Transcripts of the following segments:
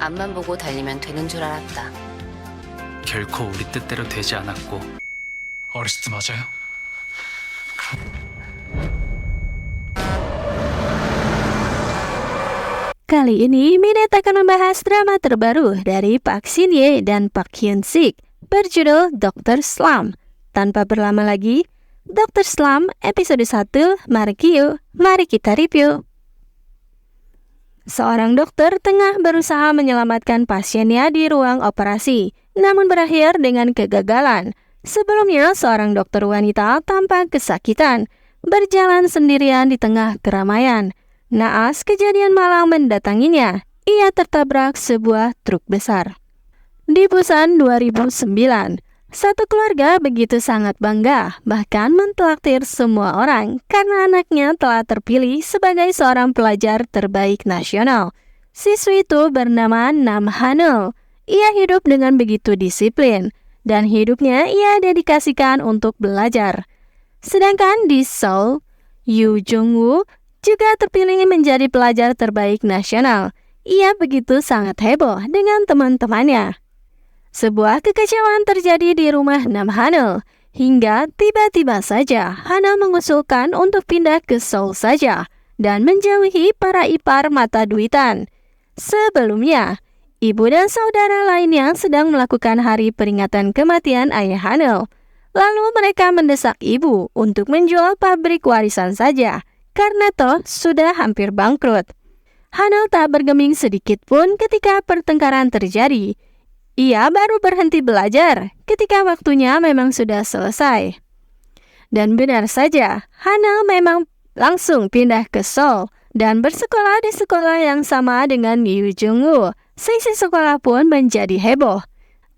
앞만 보고 달리면 되는 줄 알았다. 결코 우리 뜻대로 되지 않았고 어리스트 맞아요? Kali ini Minette akan membahas drama terbaru dari Park Shin Hye dan Park Hyun Sik berjudul Dr. Slump. Tanpa berlama lagi, Dr. Slump episode 1, mari kita review. Seorang dokter tengah berusaha menyelamatkan pasiennya di ruang operasi, namun berakhir dengan kegagalan. Sebelumnya, seorang dokter wanita tampak kesakitan, berjalan sendirian di tengah keramaian. Naas kejadian malang mendatanginya. Ia tertabrak sebuah truk besar. Di Busan 2009, satu keluarga begitu sangat bangga, bahkan mentraktir semua orang karena anaknya telah terpilih sebagai seorang pelajar terbaik nasional. Siswi itu bernama Nam Hanul. Ia hidup dengan begitu disiplin, dan hidupnya ia dedikasikan untuk belajar. Sedangkan di Seoul, Yoo Jung-woo juga terpilih menjadi pelajar terbaik nasional. Ia begitu sangat heboh dengan teman-temannya. Sebuah kekecewaan terjadi di rumah Nam Hanul, hingga tiba-tiba saja Hanul mengusulkan untuk pindah ke Seoul saja dan menjauhi para ipar mata duitan. Sebelumnya, ibu dan saudara lainnya sedang melakukan hari peringatan kematian ayah Hanul. Lalu mereka mendesak ibu untuk menjual pabrik warisan saja, karena toh sudah hampir bangkrut. Hanul tak bergeming sedikit pun ketika pertengkaran terjadi. Ia baru berhenti belajar ketika waktunya memang sudah selesai. Dan benar saja, Hanul memang langsung pindah ke Seoul dan bersekolah di sekolah yang sama dengan Yoo Jung-woo. Seisi sekolah pun menjadi heboh,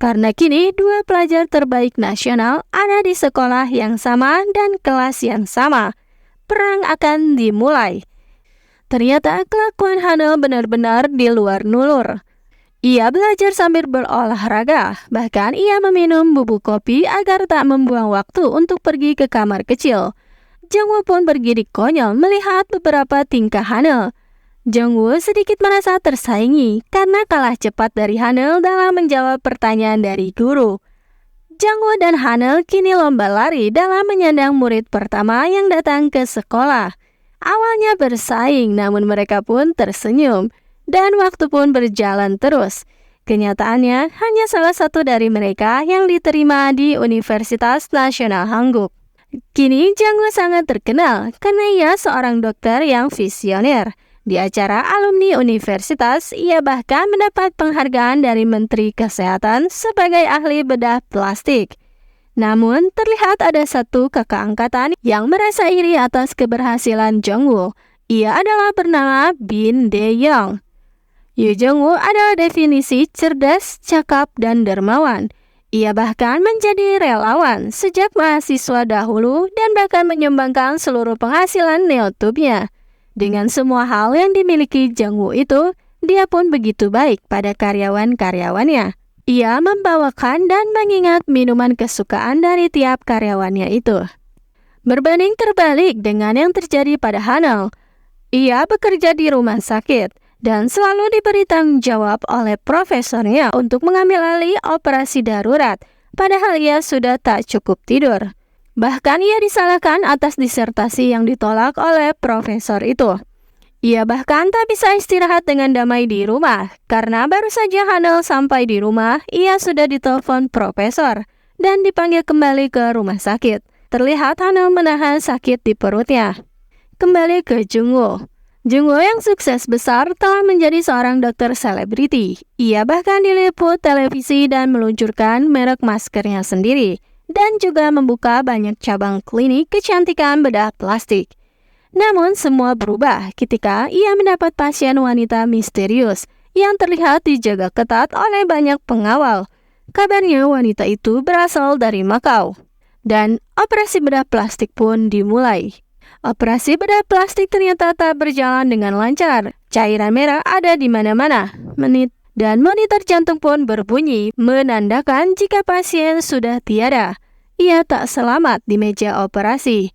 karena kini dua pelajar terbaik nasional ada di sekolah yang sama dan kelas yang sama. Perang akan dimulai. Ternyata kelakuan Hanul benar-benar di luar nulur. Ia belajar sambil berolahraga, bahkan ia meminum bubuk kopi agar tak membuang waktu untuk pergi ke kamar kecil. Jung-woo pun bergidik konyol melihat beberapa tingkah Hanul. Jung-woo sedikit merasa tersaingi karena kalah cepat dari Hanul dalam menjawab pertanyaan dari guru. Jung-woo dan Hanul kini lomba lari dalam menyandang murid pertama yang datang ke sekolah. Awalnya bersaing, namun mereka pun tersenyum, dan waktu pun berjalan terus. Kenyataannya, hanya salah satu dari mereka yang diterima di Universitas Nasional Hanguk. Kini Jung-woo sangat terkenal karena ia seorang dokter yang visioner. Di acara alumni universitas, ia bahkan mendapat penghargaan dari Menteri Kesehatan sebagai ahli bedah plastik. Namun, terlihat ada satu kakak angkatan yang merasa iri atas keberhasilan Jung-woo. Ia adalah bernama Bin Dae-young. Yoo Jung-woo adalah definisi cerdas, cakap, dan dermawan. Ia bahkan menjadi relawan sejak mahasiswa dahulu dan bahkan menyumbangkan seluruh penghasilan YouTube-nya. Dengan semua hal yang dimiliki Jung-woo itu, dia pun begitu baik pada karyawan-karyawannya. Ia membawakan dan mengingat minuman kesukaan dari tiap karyawannya itu. Berbanding terbalik dengan yang terjadi pada Hanul, ia bekerja di rumah sakit dan selalu diberi tanggung jawab oleh profesornya untuk mengambil alih operasi darurat, padahal ia sudah tak cukup tidur. Bahkan ia disalahkan atas disertasi yang ditolak oleh profesor itu. Ia bahkan tak bisa istirahat dengan damai di rumah, karena baru saja Hanul sampai di rumah, ia sudah ditelepon profesor dan dipanggil kembali ke rumah sakit. Terlihat Hanul menahan sakit di perutnya. Kembali ke Jung-woo. Jung-woo yang sukses besar telah menjadi seorang dokter selebriti. Ia bahkan diliput televisi dan meluncurkan merek maskernya sendiri, dan juga membuka banyak cabang klinik kecantikan bedah plastik. Namun semua berubah ketika ia mendapat pasien wanita misterius yang terlihat dijaga ketat oleh banyak pengawal. Kabarnya wanita itu berasal dari Makau. Dan operasi bedah plastik pun dimulai. Operasi bedah plastik ternyata tak berjalan dengan lancar. Cairan merah ada di mana-mana. Dan monitor jantung pun berbunyi menandakan jika pasien sudah tiada. Ia tak selamat di meja operasi.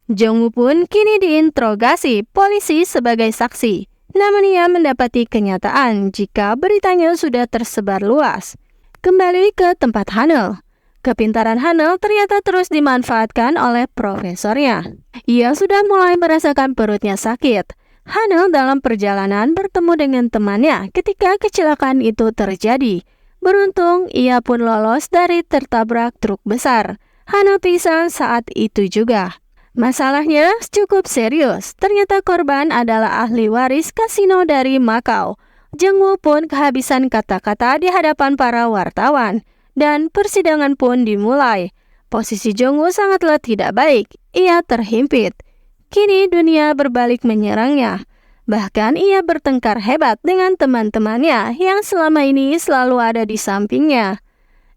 Jung-woo pun kini diinterogasi polisi sebagai saksi. Namun ia mendapati kenyataan jika beritanya sudah tersebar luas. Kembali ke tempat Hanel. Kepintaran Hanel ternyata terus dimanfaatkan oleh profesornya. Ia sudah mulai merasakan perutnya sakit. Hanel dalam perjalanan bertemu dengan temannya ketika kecelakaan itu terjadi. Beruntung, ia pun lolos dari tertabrak truk besar. Hanel pingsan saat itu juga. Masalahnya cukup serius. Ternyata korban adalah ahli waris kasino dari Makau. Jungwoo pun kehabisan kata-kata di hadapan para wartawan. Dan persidangan pun dimulai. Posisi Jungwoo sangatlah tidak baik. Ia terhimpit. Kini dunia berbalik menyerangnya. Bahkan ia bertengkar hebat dengan teman-temannya yang selama ini selalu ada di sampingnya.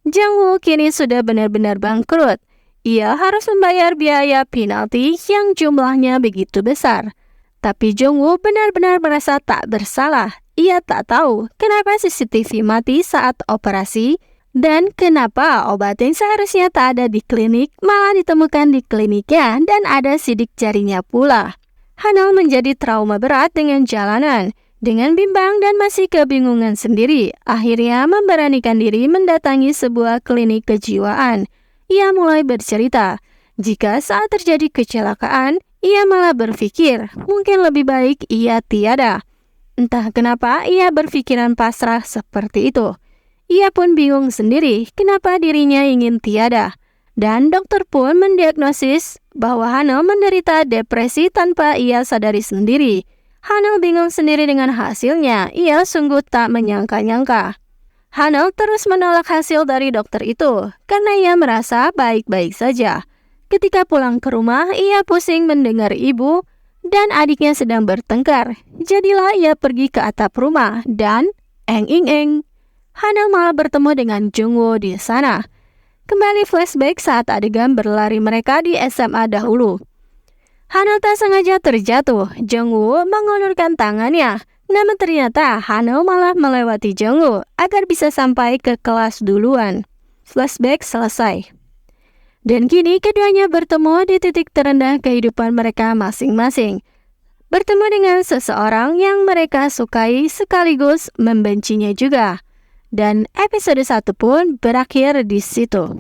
Jungwoo kini sudah benar-benar bangkrut. Ia harus membayar biaya penalti yang jumlahnya begitu besar. Tapi Jungwoo benar-benar merasa tak bersalah. Ia tak tahu kenapa CCTV mati saat operasi dan kenapa obat yang seharusnya tak ada di klinik malah ditemukan di kliniknya dan ada sidik jarinya pula. Hanel menjadi trauma berat dengan jalanan. Dengan bimbang dan masih kebingungan sendiri, akhirnya memberanikan diri mendatangi sebuah klinik kejiwaan. Ia mulai bercerita, jika saat terjadi kecelakaan, ia malah berpikir mungkin lebih baik ia tiada. Entah kenapa ia berpikiran pasrah seperti itu. Ia pun bingung sendiri kenapa dirinya ingin tiada. Dan dokter pun mendiagnosis bahwa Hanel menderita depresi tanpa ia sadari sendiri. Hanel bingung sendiri dengan hasilnya, ia sungguh tak menyangka-nyangka. Hanel terus menolak hasil dari dokter itu karena ia merasa baik-baik saja. Ketika pulang ke rumah, ia pusing mendengar ibu dan adiknya sedang bertengkar. Jadilah ia pergi ke atap rumah dan eng-eng-eng. Hanel malah bertemu dengan Jungwoo di sana. Kembali flashback saat adegan berlari mereka di SMA dahulu. Hanel tak sengaja terjatuh. Jungwoo mengulurkan tangannya. Namun ternyata Hanel malah melewati Jungwoo agar bisa sampai ke kelas duluan. Flashback selesai. Dan kini keduanya bertemu di titik terendah kehidupan mereka masing-masing. Bertemu dengan seseorang yang mereka sukai sekaligus membencinya juga. Dan episode 1 pun berakhir di situ.